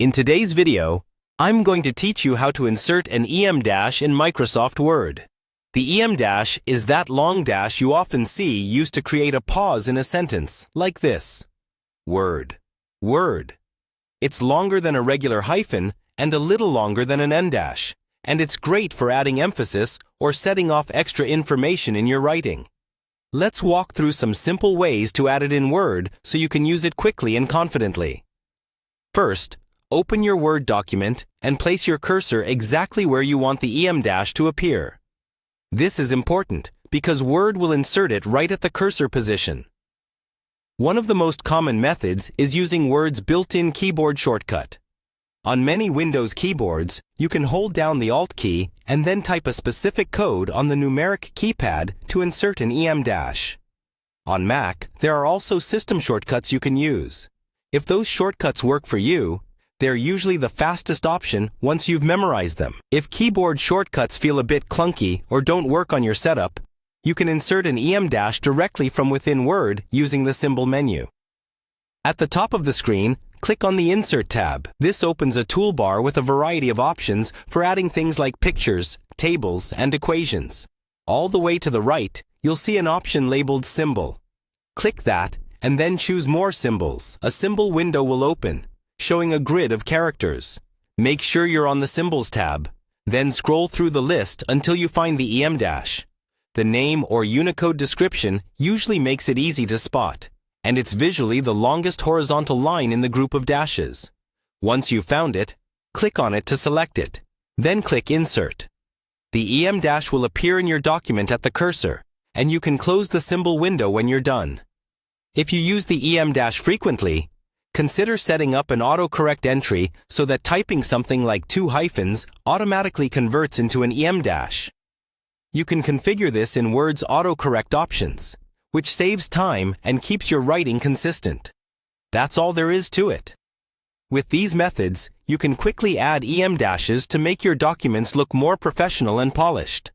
In today's video, I'm going to teach you how to insert an EM dash in Microsoft Word. The EM dash is that long dash you often see used to create a pause in a sentence, like this. Word. Word. It's longer than a regular hyphen and a little longer than an end dash, and it's great for adding emphasis or setting off extra information in your writing. Let's walk through some simple ways to add it in Word so you can use it quickly and confidently. First, open your Word document and place your cursor exactly where you want the EM dash to appear. This is important because Word will insert it right at the cursor position. One of the most common methods is using Word's built-in keyboard shortcut. On many Windows keyboards, you can hold down the Alt key and then type a specific code on the numeric keypad to insert an EM dash. On Mac, there are also system shortcuts you can use. If those shortcuts work for you, they're usually the fastest option once you've memorized them. If keyboard shortcuts feel a bit clunky or don't work on your setup, you can insert an EM dash directly from within Word using the symbol menu. At the top of the screen, click on the Insert tab. This opens a toolbar with a variety of options for adding things like pictures, tables, and equations. All the way to the right, you'll see an option labeled Symbol. Click that, and then choose More Symbols. A symbol window will open, showing a grid of characters. Make sure you're on the Symbols tab, then scroll through the list until you find the EM dash. The name or Unicode description usually makes it easy to spot, and it's visually the longest horizontal line in the group of dashes. Once you've found it, click on it to select it. Then click Insert. The EM dash will appear in your document at the cursor, and you can close the symbol window when you're done. If you use the EM dash frequently, consider setting up an autocorrect entry so that typing something like 2 hyphens automatically converts into an EM dash. You can configure this in Word's autocorrect options, which saves time and keeps your writing consistent. That's all there is to it. With these methods, you can quickly add EM dashes to make your documents look more professional and polished.